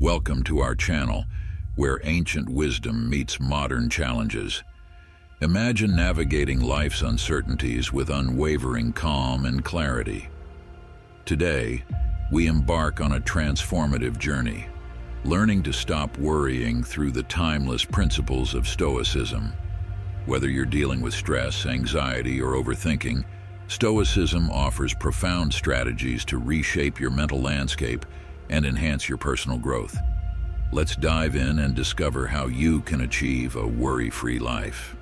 Welcome to our channel, where ancient wisdom meets modern challenges. Imagine navigating life's uncertainties with unwavering calm and clarity. Today, we embark on a transformative journey, learning to stop worrying through the timeless principles of Stoicism. Whether you're dealing with stress, anxiety, or overthinking, Stoicism offers profound strategies to reshape your mental landscape and enhance your personal growth. Let's dive in and discover how you can achieve a worry-free life.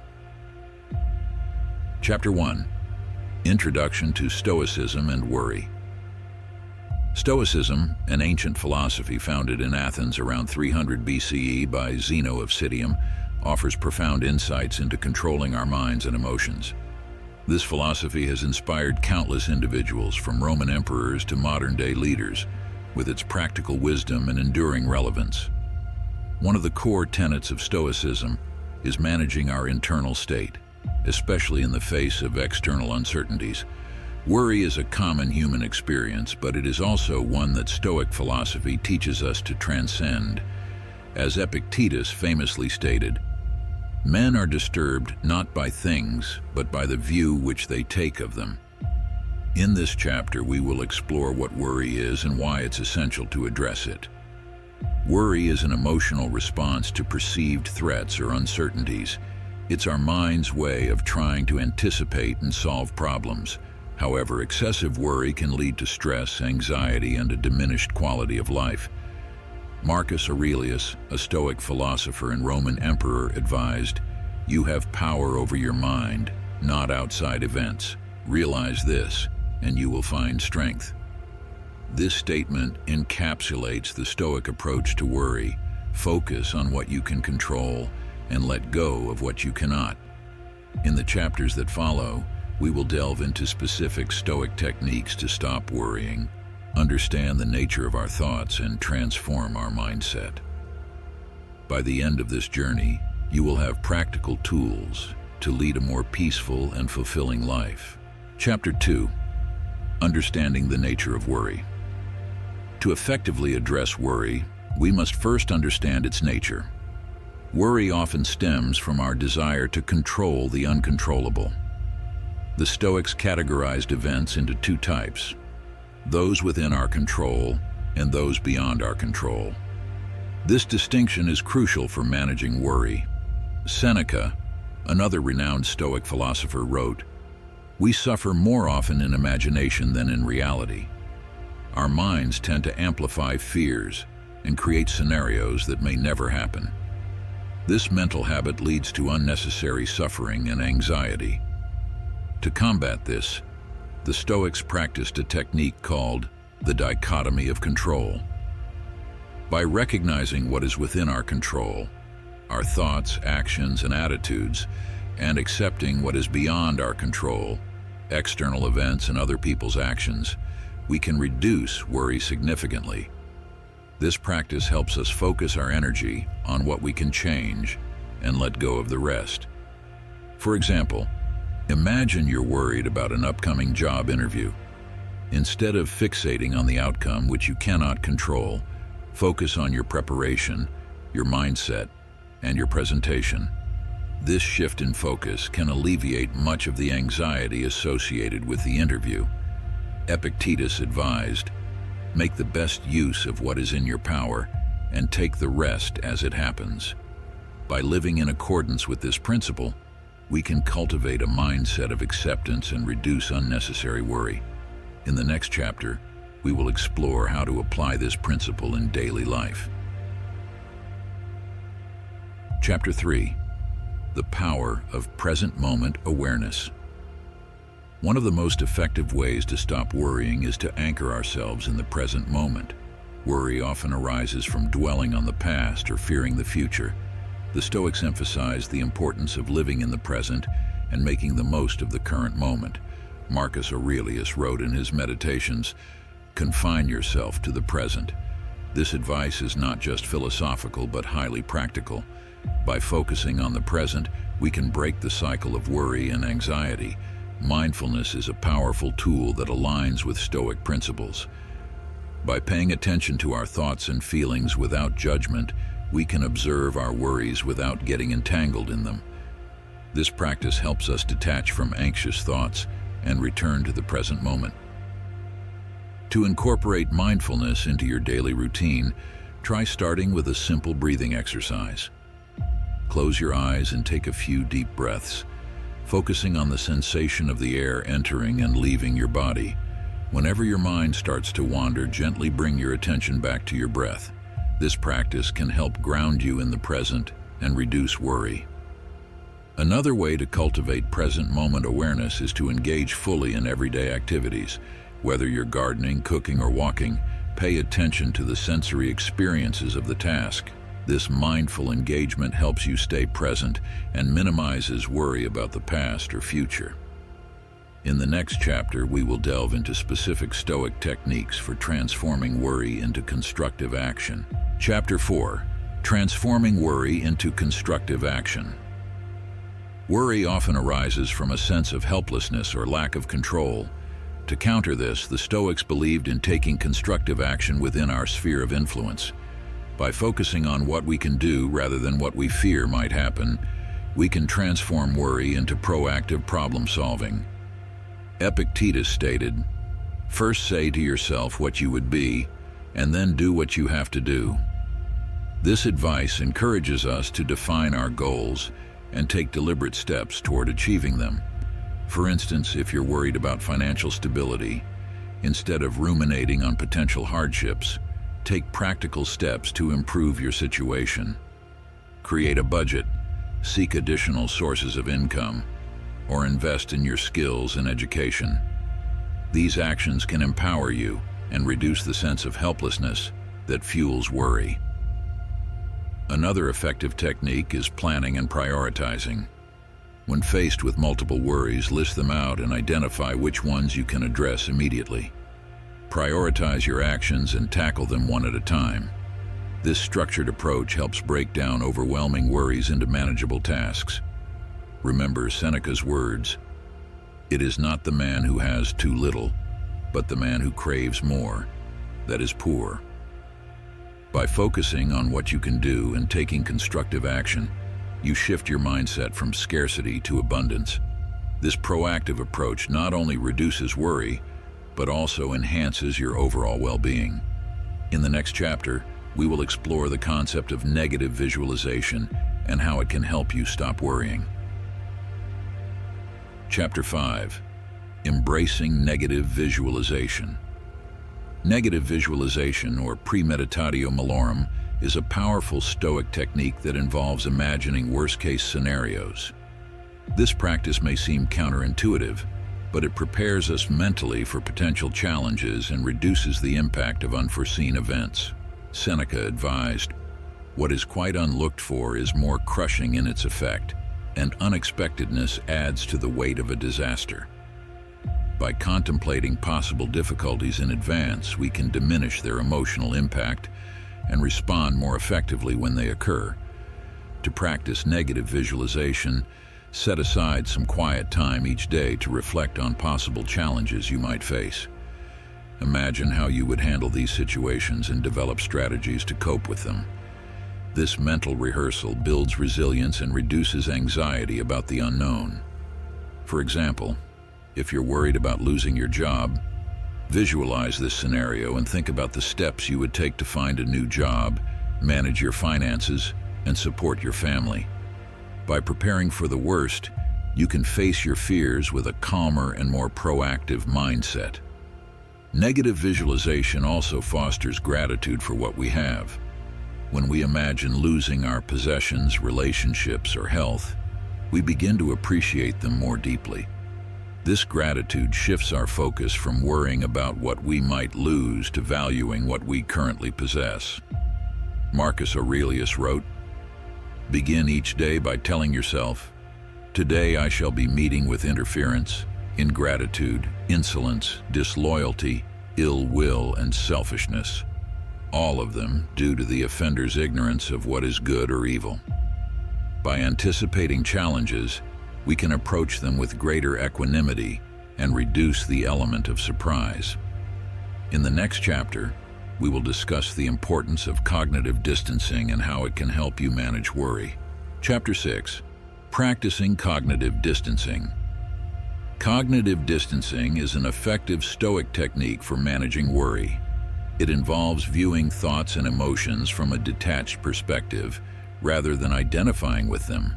Chapter 1. Introduction to Stoicism and Worry. Stoicism, an ancient philosophy founded in Athens around 300 BCE by Zeno of Citium, offers profound insights into controlling our minds and emotions. This philosophy has inspired countless individuals, from Roman emperors to modern-day leaders, with its practical wisdom and enduring relevance. One of the core tenets of Stoicism is managing our internal state, especially in the face of external uncertainties. Worry is a common human experience, but it is also one that Stoic philosophy teaches us to transcend. As Epictetus famously stated, "Men are disturbed not by things, but by the view which they take of them." In this chapter, we will explore what worry is and why it's essential to address it. Worry is an emotional response to perceived threats or uncertainties. It's our mind's way of trying to anticipate and solve problems. However, excessive worry can lead to stress, anxiety, and a diminished quality of life. Marcus Aurelius, a Stoic philosopher and Roman emperor, advised, "You have power over your mind, not outside events. Realize this, and you will find strength." This statement encapsulates the Stoic approach to worry. Focus on what you can control and let go of what you cannot. In the chapters that follow, we will delve into specific Stoic techniques to stop worrying, understand the nature of our thoughts, and transform our mindset. By the end of this journey, you will have practical tools to lead a more peaceful and fulfilling life. Chapter 2. Understanding the nature of worry. To effectively address worry, we must first understand its nature. Worry often stems from our desire to control the uncontrollable. The Stoics categorized events into two types: those within our control and those beyond our control. This distinction is crucial for managing worry. Seneca, another renowned Stoic philosopher, wrote, "We suffer more often in imagination than in reality." Our minds tend to amplify fears and create scenarios that may never happen. This mental habit leads to unnecessary suffering and anxiety. To combat this, the Stoics practiced a technique called the dichotomy of control. By recognizing what is within our control, our thoughts, actions, and attitudes, and accepting what is beyond our control, external events and other people's actions, we can reduce worry significantly. This practice helps us focus our energy on what we can change and let go of the rest. For example, imagine you're worried about an upcoming job interview. Instead of fixating on the outcome, which you cannot control, focus on your preparation, your mindset, and your presentation. This shift in focus can alleviate much of the anxiety associated with the interview. Epictetus advised, "Make the best use of what is in your power and take the rest as it happens." By living in accordance with this principle, we can cultivate a mindset of acceptance and reduce unnecessary worry. In the next chapter, we will explore how to apply this principle in daily life. Chapter 3. The power of present moment awareness. One of the most effective ways to stop worrying is to anchor ourselves in the present moment. Worry often arises from dwelling on the past or fearing the future. The Stoics emphasize the importance of living in the present and making the most of the current moment. Marcus Aurelius wrote in his Meditations, "Confine yourself to the present." This advice is not just philosophical but highly practical. By focusing on the present, we can break the cycle of worry and anxiety. Mindfulness is a powerful tool that aligns with Stoic principles. By paying attention to our thoughts and feelings without judgment, we can observe our worries without getting entangled in them. This practice helps us detach from anxious thoughts and return to the present moment. To incorporate mindfulness into your daily routine, try starting with a simple breathing exercise. Close your eyes and take a few deep breaths, focusing on the sensation of the air entering and leaving your body. Whenever your mind starts to wander, gently bring your attention back to your breath. This practice can help ground you in the present and reduce worry. Another way to cultivate present moment awareness is to engage fully in everyday activities. Whether you're gardening, cooking, or walking, pay attention to the sensory experiences of the task. This mindful engagement helps you stay present and minimizes worry about the past or future. In the next chapter, we will delve into specific Stoic techniques for transforming worry into constructive action. Chapter 4: Transforming Worry into Constructive Action. Worry often arises from a sense of helplessness or lack of control. To counter this, the Stoics believed in taking constructive action within our sphere of influence. By focusing on what we can do rather than what we fear might happen, we can transform worry into proactive problem solving. Epictetus stated, "First say to yourself what you would be, and then do what you have to do." This advice encourages us to define our goals and take deliberate steps toward achieving them. For instance, if you're worried about financial stability, instead of ruminating on potential hardships, take practical steps to improve your situation. Create a budget, seek additional sources of income, or invest in your skills and education. These actions can empower you and reduce the sense of helplessness that fuels worry. Another effective technique is planning and prioritizing. When faced with multiple worries, list them out and identify which ones you can address immediately. Prioritize your actions and tackle them one at a time. This structured approach helps break down overwhelming worries into manageable tasks. Remember Seneca's words, "It is not the man who has too little, but the man who craves more, that is poor." By focusing on what you can do and taking constructive action, you shift your mindset from scarcity to abundance. This proactive approach not only reduces worry, but also enhances your overall well-being. In the next chapter, we will explore the concept of negative visualization and how it can help you stop worrying. Chapter 5: Embracing Negative Visualization. Negative visualization, or premeditatio malorum, is a powerful Stoic technique that involves imagining worst-case scenarios. This practice may seem counterintuitive, but it prepares us mentally for potential challenges and reduces the impact of unforeseen events. Seneca advised, "What is quite unlooked for is more crushing in its effect, and unexpectedness adds to the weight of a disaster." By contemplating possible difficulties in advance, we can diminish their emotional impact and respond more effectively when they occur. To practice negative visualization, set aside some quiet time each day to reflect on possible challenges you might face. Imagine how you would handle these situations and develop strategies to cope with them. This mental rehearsal builds resilience and reduces anxiety about the unknown. For example, if you're worried about losing your job, visualize this scenario and think about the steps you would take to find a new job, manage your finances, and support your family. By preparing for the worst, you can face your fears with a calmer and more proactive mindset. Negative visualization also fosters gratitude for what we have. When we imagine losing our possessions, relationships, or health, we begin to appreciate them more deeply. This gratitude shifts our focus from worrying about what we might lose to valuing what we currently possess. Marcus Aurelius wrote, "Begin each day by telling yourself, 'Today I shall be meeting with interference, ingratitude, insolence, disloyalty, ill will, and selfishness, all of them due to the offender's ignorance of what is good or evil.' By anticipating challenges, we can approach them with greater equanimity and reduce the element of surprise." In the next chapter, we will discuss the importance of cognitive distancing and how it can help you manage worry. Chapter 6. Practicing cognitive distancing. Cognitive distancing is an effective Stoic technique for managing worry. It involves viewing thoughts and emotions from a detached perspective rather than identifying with them.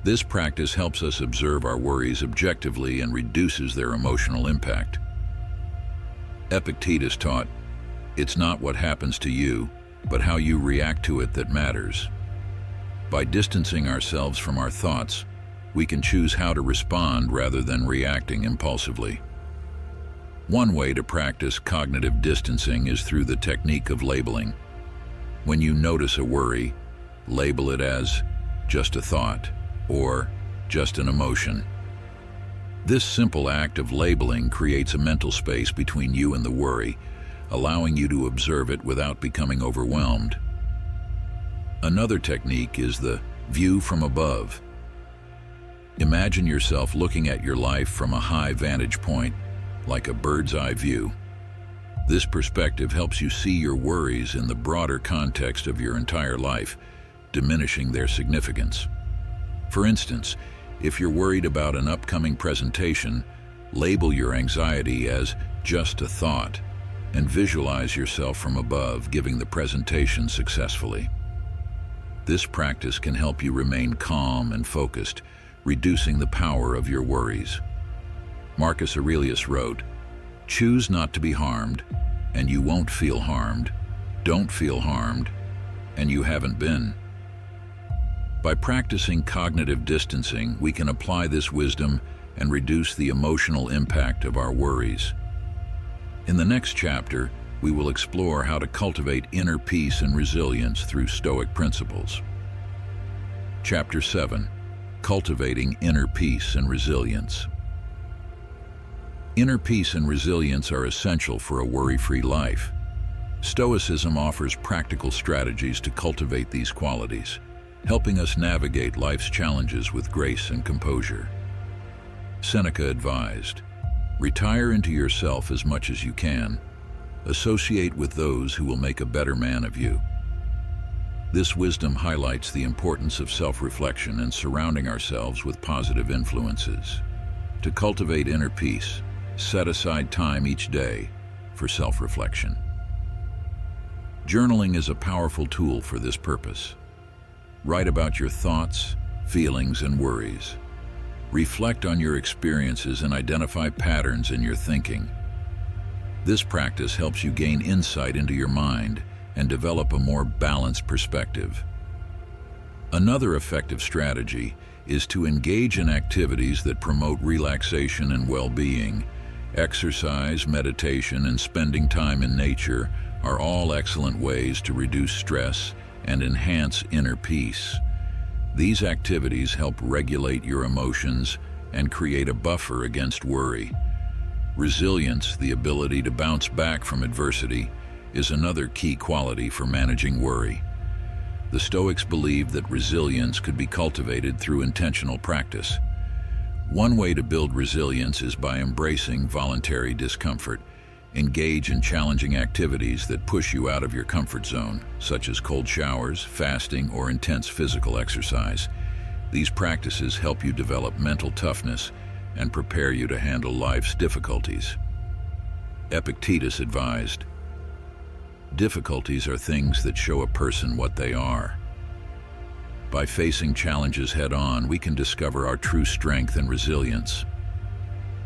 This practice helps us observe our worries objectively and reduces their emotional impact. Epictetus taught, "It's not what happens to you, but how you react to it that matters." By distancing ourselves from our thoughts, we can choose how to respond rather than reacting impulsively. One way to practice cognitive distancing is through the technique of labeling. When you notice a worry, label it as just a thought or just an emotion. This simple act of labeling creates a mental space between you and the worry, allowing you to observe it without becoming overwhelmed. Another technique is the view from above. Imagine yourself looking at your life from a high vantage point, like a bird's eye view. This perspective helps you see your worries in the broader context of your entire life, diminishing their significance. For instance, if you're worried about an upcoming presentation, label your anxiety as just a thought and visualize yourself from above giving the presentation successfully. This practice can help you remain calm and focused, reducing the power of your worries. Marcus Aurelius wrote, "Choose not to be harmed, and you won't feel harmed. Don't feel harmed, and you haven't been." By practicing cognitive distancing, we can apply this wisdom and reduce the emotional impact of our worries. In the next chapter, we will explore how to cultivate inner peace and resilience through Stoic principles. Chapter 7. Cultivating inner peace and resilience. Inner peace and resilience are essential for a worry-free life. Stoicism offers practical strategies to cultivate these qualities, helping us navigate life's challenges with grace and composure. Seneca advised, "Retire into yourself as much as you can. Associate with those who will make a better man of you." This wisdom highlights the importance of self-reflection and surrounding ourselves with positive influences. To cultivate inner peace, set aside time each day for self-reflection. Journaling is a powerful tool for this purpose. Write about your thoughts, feelings, and worries. Reflect on your experiences and identify patterns in your thinking. This practice helps you gain insight into your mind and develop a more balanced perspective. Another effective strategy is to engage in activities that promote relaxation and well-being. Exercise, meditation, and spending time in nature are all excellent ways to reduce stress and enhance inner peace. These activities help regulate your emotions and create a buffer against worry. Resilience, the ability to bounce back from adversity, is another key quality for managing worry. The Stoics believed that resilience could be cultivated through intentional practice. One way to build resilience is by embracing voluntary discomfort. Engage in challenging activities that push you out of your comfort zone, such as cold showers, fasting, or intense physical exercise. These practices help you develop mental toughness and prepare you to handle life's difficulties. Epictetus advised, "Difficulties are things that show a person what they are." By facing challenges head-on, we can discover our true strength and resilience.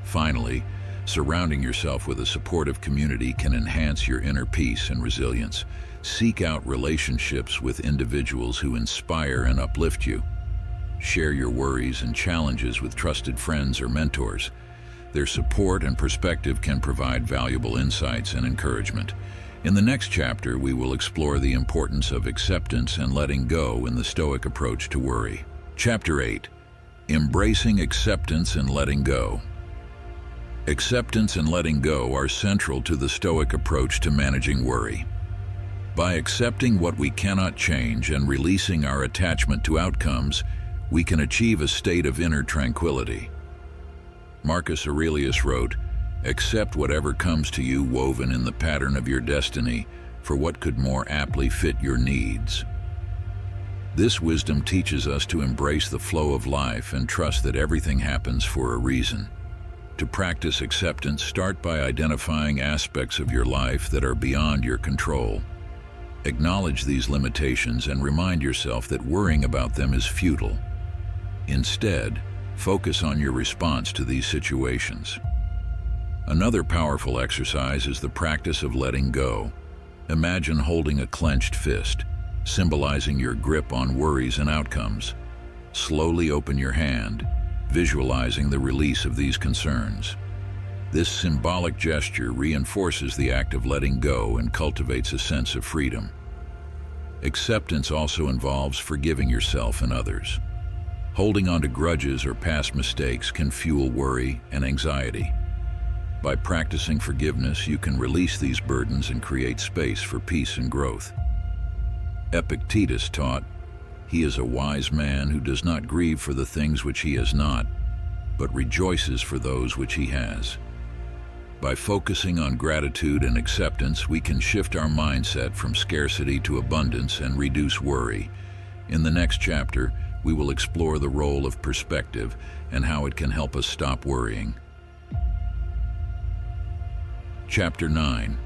Finally, surrounding yourself with a supportive community can enhance your inner peace and resilience. Seek out relationships with individuals who inspire and uplift you. Share your worries and challenges with trusted friends or mentors. Their support and perspective can provide valuable insights and encouragement. In the next chapter, we will explore the importance of acceptance and letting go in the Stoic approach to worry. Chapter 8. Embracing acceptance and letting go. Acceptance and letting go are central to the Stoic approach to managing worry. By accepting what we cannot change and releasing our attachment to outcomes, we can achieve a state of inner tranquility. Marcus Aurelius wrote, "Accept whatever comes to you woven in the pattern of your destiny, for what could more aptly fit your needs. This wisdom teaches us to embrace the flow of life and trust that everything happens for a reason. To practice acceptance, start by identifying aspects of your life that are beyond your control. Acknowledge these limitations and remind yourself that worrying about them is futile. Instead, focus on your response to these situations. Another powerful exercise is the practice of letting go. Imagine holding a clenched fist, symbolizing your grip on worries and outcomes. Slowly open your hand, visualizing the release of these concerns. This symbolic gesture reinforces the act of letting go and cultivates a sense of freedom. Acceptance also involves forgiving yourself and others. Holding on to grudges or past mistakes can fuel worry and anxiety. By practicing forgiveness, you can release these burdens and create space for peace and growth. Epictetus taught, "He is a wise man who does not grieve for the things which he has not, but rejoices for those which he has." By focusing on gratitude and acceptance, we can shift our mindset from scarcity to abundance and reduce worry. In the next chapter, we will explore the role of perspective and how it can help us stop worrying. Chapter 9.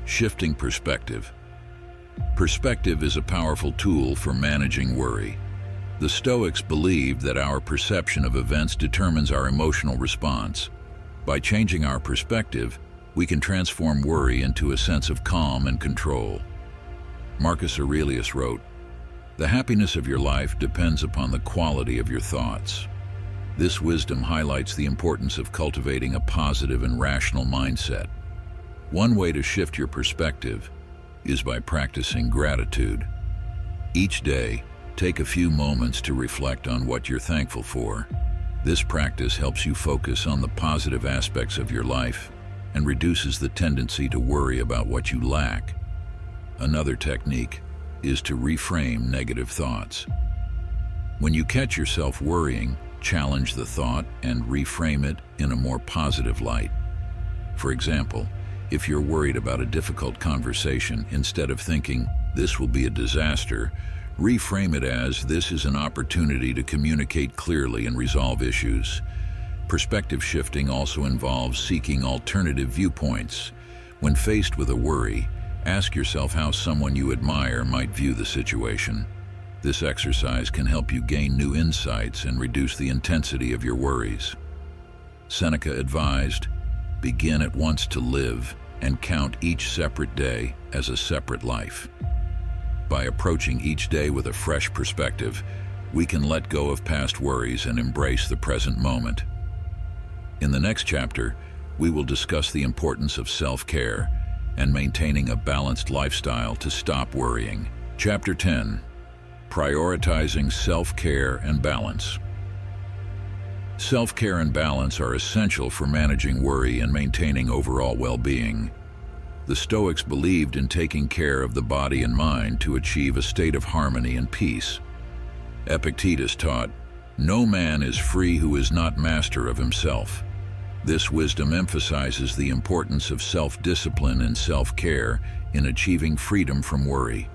Shifting Perspective. Perspective is a powerful tool for managing worry. The Stoics believed that our perception of events determines our emotional response. By changing our perspective, we can transform worry into a sense of calm and control. Marcus Aurelius wrote, "The happiness of your life depends upon the quality of your thoughts." This wisdom highlights the importance of cultivating a positive and rational mindset. One way to shift your perspective is by practicing gratitude. Each day, take a few moments to reflect on what you're thankful for. This practice helps you focus on the positive aspects of your life and reduces the tendency to worry about what you lack. Another technique is to reframe negative thoughts. When you catch yourself worrying, challenge the thought and reframe it in a more positive light. For example, if you're worried about a difficult conversation, instead of thinking, "This will be a disaster," reframe it as, "This is an opportunity to communicate clearly and resolve issues." Perspective shifting also involves seeking alternative viewpoints. When faced with a worry, ask yourself how someone you admire might view the situation. This exercise can help you gain new insights and reduce the intensity of your worries. Seneca advised, "Begin at once to live and count each separate day as a separate life." By approaching each day with a fresh perspective, we can let go of past worries and embrace the present moment. In the next chapter, we will discuss the importance of self-care and maintaining a balanced lifestyle to stop worrying. Chapter 10. Prioritizing self-care and balance. Self-care and balance are essential for managing worry and maintaining overall well-being. The Stoics believed in taking care of the body and mind to achieve a state of harmony and peace. Epictetus taught, "No man is free who is not master of himself." This wisdom emphasizes the importance of self-discipline and self-care in achieving freedom from worry.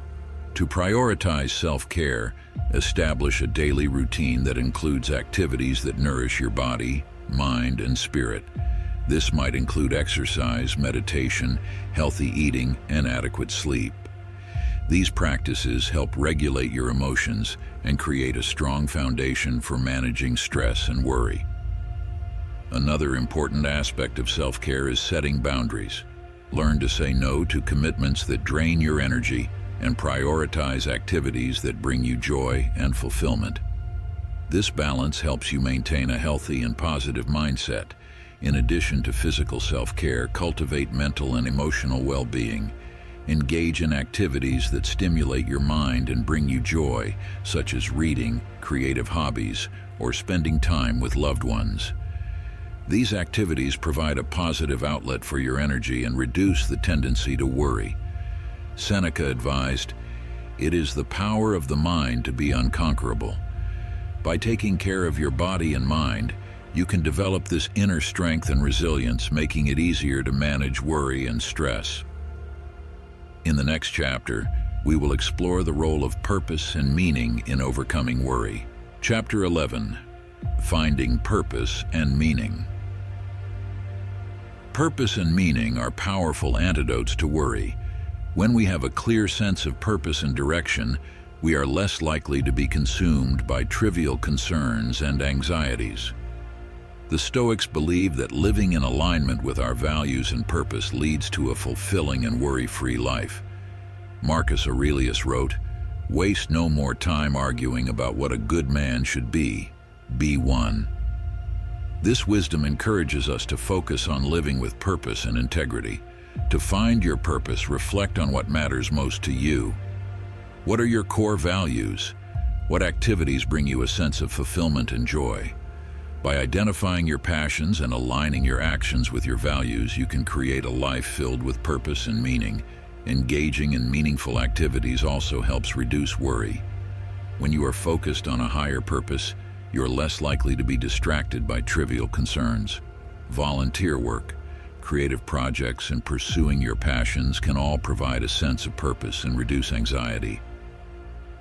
To prioritize self-care, establish a daily routine that includes activities that nourish your body, mind, and spirit. This might include exercise, meditation, healthy eating, and adequate sleep. These practices help regulate your emotions and create a strong foundation for managing stress and worry. Another important aspect of self-care is setting boundaries. Learn to say no to commitments that drain your energy and prioritize activities that bring you joy and fulfillment. This balance helps you maintain a healthy and positive mindset. In addition to physical self-care, cultivate mental and emotional well-being. Engage in activities that stimulate your mind and bring you joy, such as reading, creative hobbies, or spending time with loved ones. These activities provide a positive outlet for your energy and reduce the tendency to worry. Seneca advised, "It is the power of the mind to be unconquerable." By taking care of your body and mind, you can develop this inner strength and resilience, making it easier to manage worry and stress. In the next chapter, we will explore the role of purpose and meaning in overcoming worry. Chapter 11. Finding Purpose and Meaning. Purpose and meaning are powerful antidotes to worry. When we have a clear sense of purpose and direction, we are less likely to be consumed by trivial concerns and anxieties. The Stoics believe that living in alignment with our values and purpose leads to a fulfilling and worry-free life. Marcus Aurelius wrote, "Waste no more time arguing about what a good man should be. Be one." This wisdom encourages us to focus on living with purpose and integrity. To find your purpose, reflect on what matters most to you. What are your core values? What activities bring you a sense of fulfillment and joy? By identifying your passions and aligning your actions with your values, you can create a life filled with purpose and meaning. Engaging in meaningful activities also helps reduce worry. When you are focused on a higher purpose, you're less likely to be distracted by trivial concerns. Volunteer work, creative projects, and pursuing your passions can all provide a sense of purpose and reduce anxiety.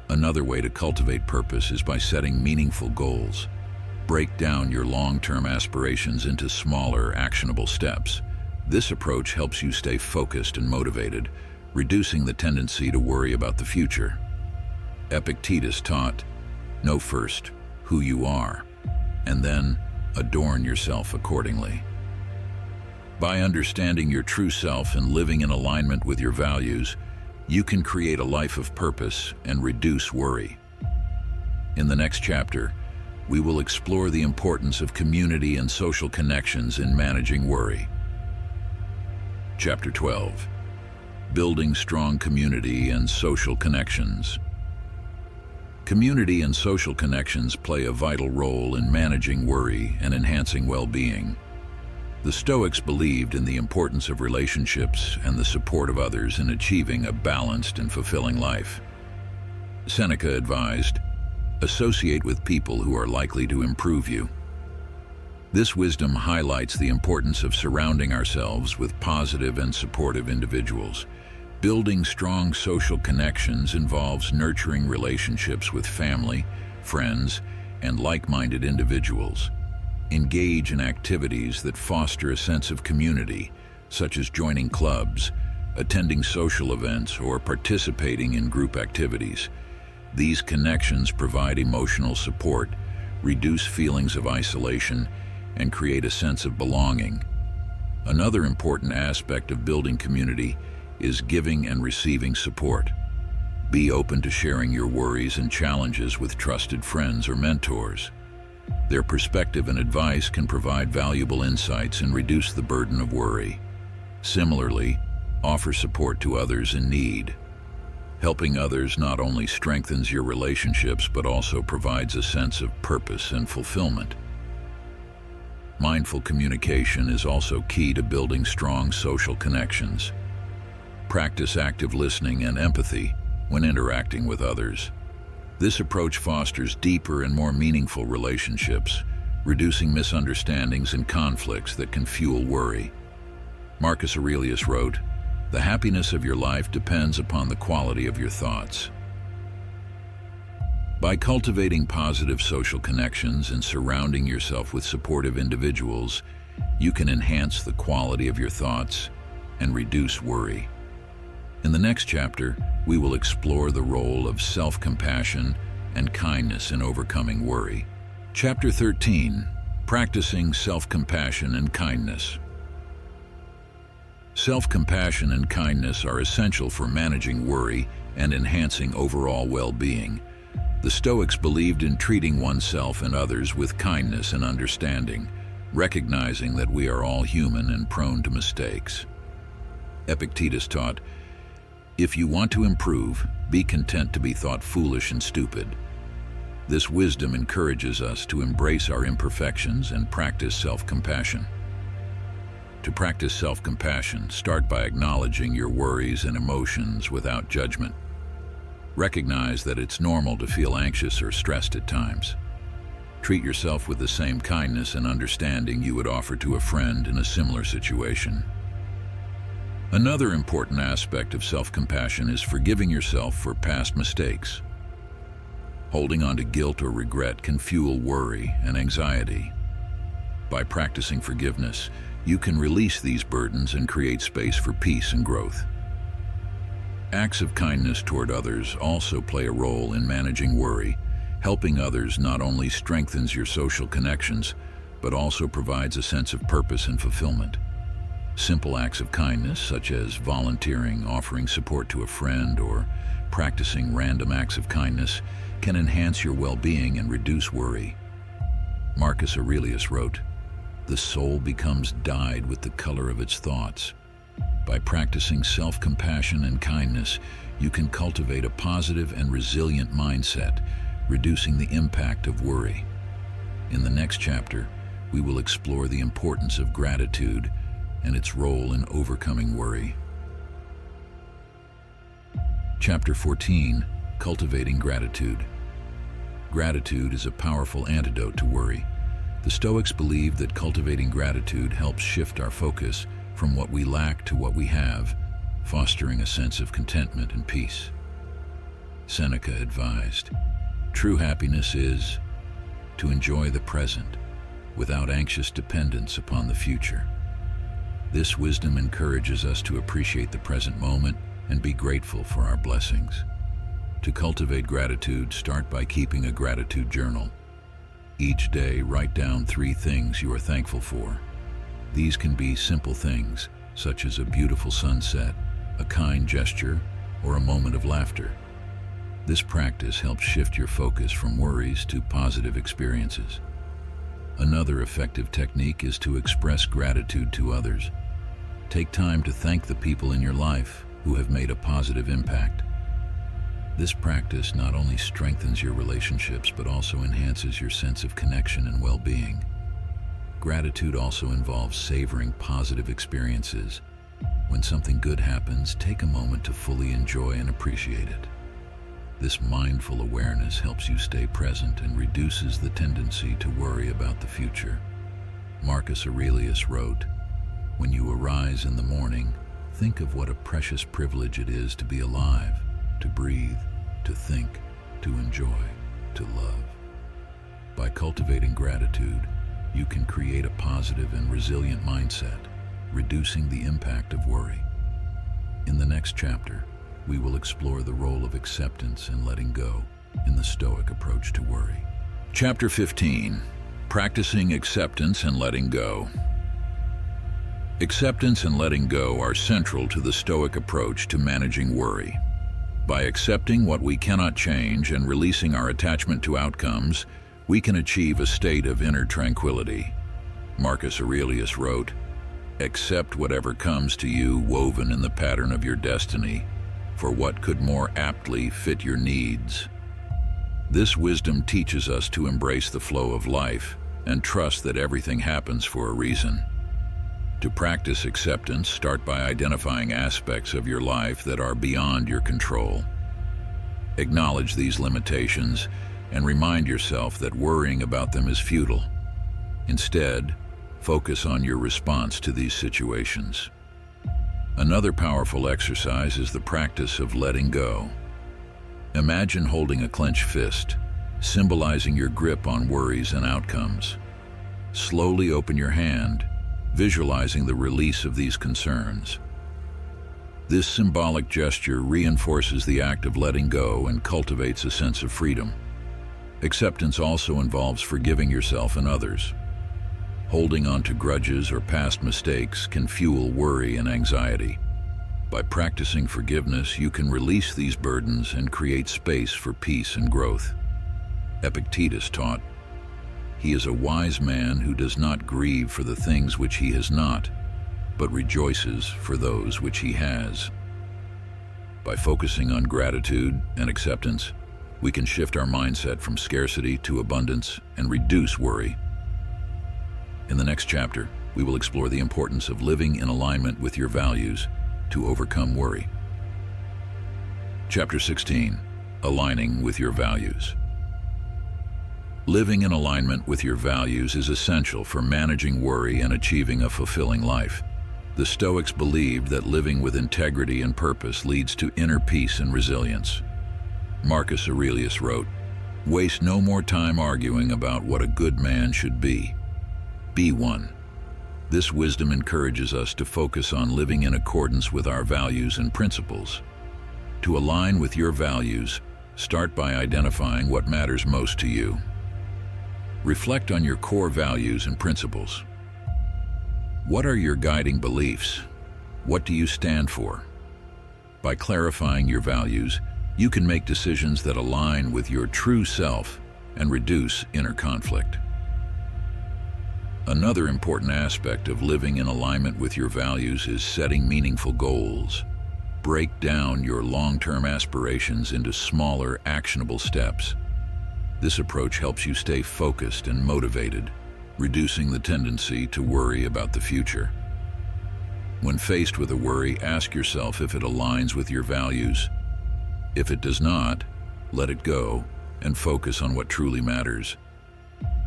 Another way to cultivate purpose is by setting meaningful goals. Break down your long-term aspirations into smaller, actionable steps. This approach helps you stay focused and motivated, reducing the tendency to worry about the future. Epictetus taught, "Know first who you are, and then adorn yourself accordingly." By understanding your true self and living in alignment with your values, you can create a life of purpose and reduce worry. In the next chapter, we will explore the importance of community and social connections in managing worry. Chapter 12. Building strong community and social connections. Community and social connections play a vital role in managing worry and enhancing well-being. The Stoics believed in the importance of relationships and the support of others in achieving a balanced and fulfilling life. Seneca advised, "Associate with people who are likely to improve you." This wisdom highlights the importance of surrounding ourselves with positive and supportive individuals. Building strong social connections involves nurturing relationships with family, friends, and like-minded individuals. Engage in activities that foster a sense of community, such as joining clubs, attending social events, or participating in group activities. These connections provide emotional support, reduce feelings of isolation, and create a sense of belonging. Another important aspect of building community is giving and receiving support. Be open to sharing your worries and challenges with trusted friends or mentors. Their perspective and advice can provide valuable insights and reduce the burden of worry. Similarly, offer support to others in need. Helping others not only strengthens your relationships but also provides a sense of purpose and fulfillment. Mindful communication is also key to building strong social connections. Practice active listening and empathy when interacting with others. This approach fosters deeper and more meaningful relationships, reducing misunderstandings and conflicts that can fuel worry. Marcus Aurelius wrote, "The happiness of your life depends upon the quality of your thoughts." By cultivating positive social connections and surrounding yourself with supportive individuals, you can enhance the quality of your thoughts and reduce worry. In the next chapter, we will explore the role of self-compassion and kindness in overcoming worry. Chapter 13. Practicing self-compassion and kindness. Self-compassion and kindness are essential for managing worry and enhancing overall well-being. The Stoics believed in treating oneself and others with kindness and understanding, recognizing that we are all human and prone to mistakes. Epictetus taught, "If you want to improve, be content to be thought foolish and stupid." This wisdom encourages us to embrace our imperfections and practice self-compassion. To practice self-compassion, start by acknowledging your worries and emotions without judgment. Recognize that it's normal to feel anxious or stressed at times. Treat yourself with the same kindness and understanding you would offer to a friend in a similar situation. Another important aspect of self-compassion is forgiving yourself for past mistakes. Holding on to guilt or regret can fuel worry and anxiety. By practicing forgiveness, you can release these burdens and create space for peace and growth. Acts of kindness toward others also play a role in managing worry. Helping others not only strengthens your social connections, but also provides a sense of purpose and fulfillment. Simple acts of kindness, such as volunteering, offering support to a friend, or practicing random acts of kindness, can enhance your well-being and reduce worry. Marcus Aurelius wrote, "The soul becomes dyed with the color of its thoughts." By practicing self-compassion and kindness, you can cultivate a positive and resilient mindset, reducing the impact of worry. In the next chapter, we will explore the importance of gratitude and its role in overcoming worry. Chapter 14, Cultivating Gratitude. Gratitude is a powerful antidote to worry. The Stoics believe that cultivating gratitude helps shift our focus from what we lack to what we have, fostering a sense of contentment and peace. Seneca advised, "True happiness is to enjoy the present without anxious dependence upon the future." This wisdom encourages us to appreciate the present moment and be grateful for our blessings. To cultivate gratitude, start by keeping a gratitude journal. Each day, write down 3 things you are thankful for. These can be simple things, such as a beautiful sunset, a kind gesture, or a moment of laughter. This practice helps shift your focus from worries to positive experiences. Another effective technique is to express gratitude to others. Take time to thank the people in your life who have made a positive impact. This practice not only strengthens your relationships but also enhances your sense of connection and well-being. Gratitude also involves savoring positive experiences. When something good happens, take a moment to fully enjoy and appreciate it. This mindful awareness helps you stay present and reduces the tendency to worry about the future. Marcus Aurelius wrote, "When you arise in the morning, think of what a precious privilege it is to be alive, to breathe, to think, to enjoy, to love." By cultivating gratitude, you can create a positive and resilient mindset, reducing the impact of worry. In the next chapter, we will explore the role of acceptance and letting go in the Stoic approach to worry. Chapter 15, Practicing Acceptance and Letting Go. Acceptance and letting go are central to the Stoic approach to managing worry. By accepting what we cannot change and releasing our attachment to outcomes, we can achieve a state of inner tranquility. Marcus Aurelius wrote, "Accept whatever comes to you woven in the pattern of your destiny, for what could more aptly fit your needs?" This wisdom teaches us to embrace the flow of life and trust that everything happens for a reason. To practice acceptance, start by identifying aspects of your life that are beyond your control. Acknowledge these limitations and remind yourself that worrying about them is futile. Instead, focus on your response to these situations. Another powerful exercise is the practice of letting go. Imagine holding a clenched fist, symbolizing your grip on worries and outcomes. Slowly open your hand, visualizing the release of these concerns. This symbolic gesture reinforces the act of letting go and cultivates a sense of freedom. Acceptance also involves forgiving yourself and others. Holding on to grudges or past mistakes can fuel worry and anxiety. By practicing forgiveness, you can release these burdens and create space for peace and growth. Epictetus taught, "He is a wise man who does not grieve for the things which he has not, but rejoices for those which he has." By focusing on gratitude and acceptance, we can shift our mindset from scarcity to abundance and reduce worry. In the next chapter, we will explore the importance of living in alignment with your values to overcome worry. Chapter 16, Aligning with your values. Living in alignment with your values is essential for managing worry and achieving a fulfilling life. The Stoics believed that living with integrity and purpose leads to inner peace and resilience. Marcus Aurelius wrote, "Waste no more time arguing about what a good man should be. Be one." This wisdom encourages us to focus on living in accordance with our values and principles. To align with your values, start by identifying what matters most to you. Reflect on your core values and principles. What are your guiding beliefs? What do you stand for? By clarifying your values, you can make decisions that align with your true self and reduce inner conflict. Another important aspect of living in alignment with your values is setting meaningful goals. Break down your long-term aspirations into smaller, actionable steps. This approach helps you stay focused and motivated, reducing the tendency to worry about the future. When faced with a worry, ask yourself if it aligns with your values. If it does not, let it go and focus on what truly matters.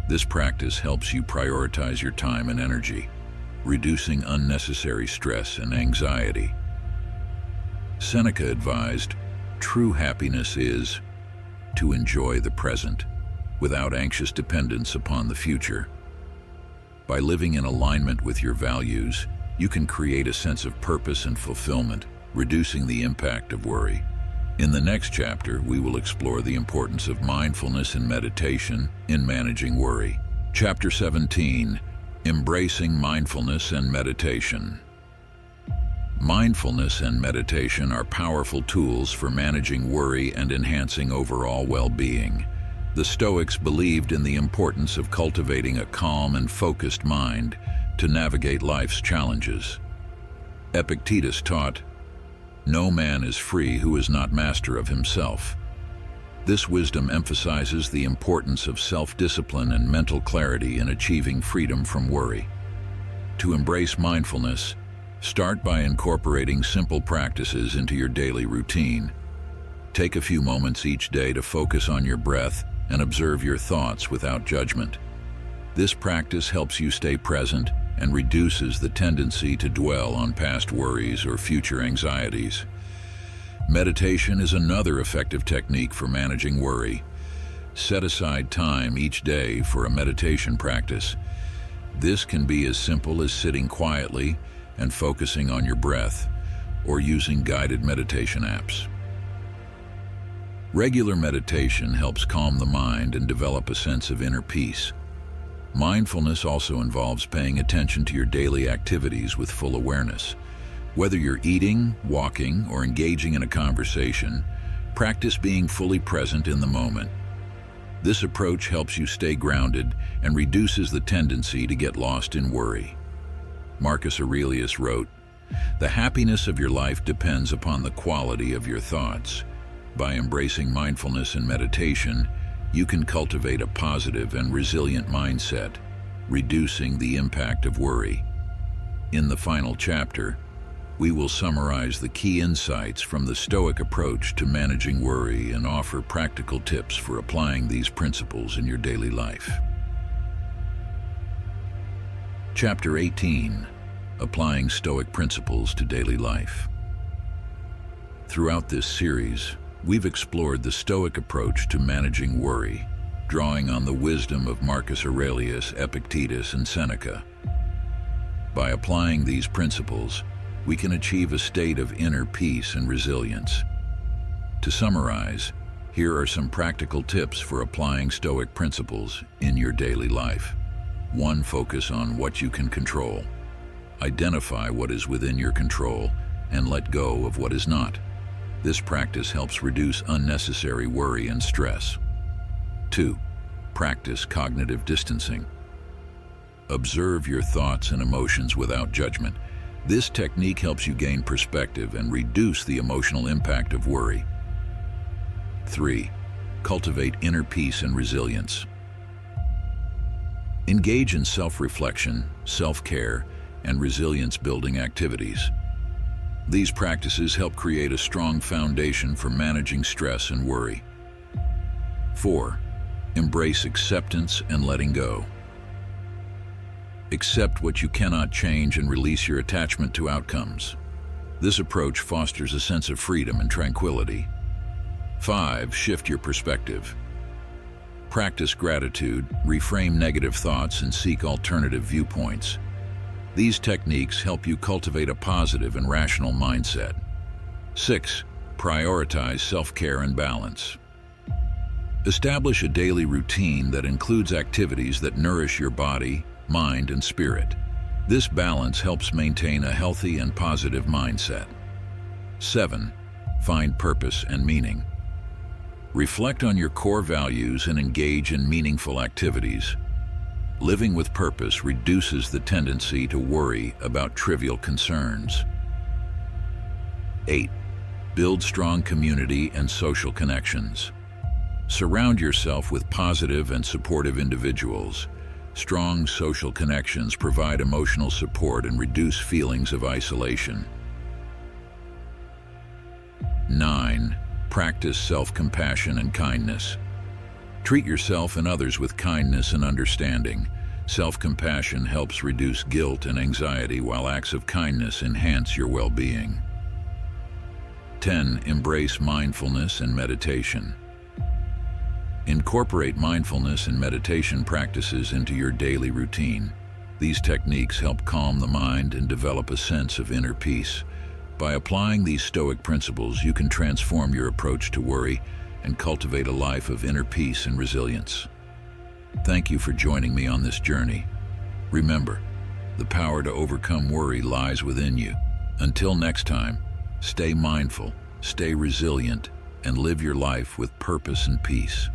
This practice helps you prioritize your time and energy, reducing unnecessary stress and anxiety. Seneca advised, "True happiness is to enjoy the present, without anxious dependence upon the future." By living in alignment with your values, you can create a sense of purpose and fulfillment, reducing the impact of worry. In the next chapter, we will explore the importance of mindfulness and meditation in managing worry. Chapter 17, Embracing Mindfulness and Meditation. Mindfulness and meditation are powerful tools for managing worry and enhancing overall well-being. The Stoics believed in the importance of cultivating a calm and focused mind to navigate life's challenges. Epictetus taught, "No man is free who is not master of himself." This wisdom emphasizes the importance of self-discipline and mental clarity in achieving freedom from worry. To embrace mindfulness, start by incorporating simple practices into your daily routine. Take a few moments each day to focus on your breath and observe your thoughts without judgment. This practice helps you stay present and reduces the tendency to dwell on past worries or future anxieties. Meditation is another effective technique for managing worry. Set aside time each day for a meditation practice. This can be as simple as sitting quietly and focusing on your breath, or using guided meditation apps. Regular meditation helps calm the mind and develop a sense of inner peace. Mindfulness also involves paying attention to your daily activities with full awareness. Whether you're eating, walking, or engaging in a conversation, practice being fully present in the moment. This approach helps you stay grounded and reduces the tendency to get lost in worry. Marcus Aurelius wrote, "The happiness of your life depends upon the quality of your thoughts." By embracing mindfulness and meditation, you can cultivate a positive and resilient mindset, reducing the impact of worry. In the final chapter, we will summarize the key insights from the Stoic approach to managing worry and offer practical tips for applying these principles in your daily life. Chapter 18, Applying Stoic Principles to Daily Life. Throughout this series, we've explored the Stoic approach to managing worry, drawing on the wisdom of Marcus Aurelius, Epictetus, and Seneca. By applying these principles, we can achieve a state of inner peace and resilience. To summarize, here are some practical tips for applying Stoic principles in your daily life. 1. Focus on what you can control. Identify what is within your control and let go of what is not. This practice helps reduce unnecessary worry and stress. 2. Practice cognitive distancing. Observe your thoughts and emotions without judgment. This technique helps you gain perspective and reduce the emotional impact of worry. 3. Cultivate inner peace and resilience. Engage in self-reflection, self-care, and resilience-building activities. These practices help create a strong foundation for managing stress and worry. 4. Embrace acceptance and letting go. Accept what you cannot change and release your attachment to outcomes. This approach fosters a sense of freedom and tranquility. 5. Shift your perspective. Practice gratitude, reframe negative thoughts, and seek alternative viewpoints. These techniques help you cultivate a positive and rational mindset. 6. Prioritize self-care and balance. Establish a daily routine that includes activities that nourish your body, mind, and spirit. This balance helps maintain a healthy and positive mindset. 7. Find purpose and meaning. Reflect on your core values and engage in meaningful activities. Living with purpose reduces the tendency to worry about trivial concerns. 8. Build strong community and social connections. Surround yourself with positive and supportive individuals. Strong social connections provide emotional support and reduce feelings of isolation. 9. Practice self-compassion and kindness. Treat yourself and others with kindness and understanding. Self-compassion helps reduce guilt and anxiety, while acts of kindness enhance your well-being. 10. Embrace mindfulness and meditation. Incorporate mindfulness and meditation practices into your daily routine. These techniques help calm the mind and develop a sense of inner peace. By applying these Stoic principles, you can transform your approach to worry and cultivate a life of inner peace and resilience. Thank you for joining me on this journey. Remember, the power to overcome worry lies within you. Until next time, stay mindful, stay resilient, and live your life with purpose and peace.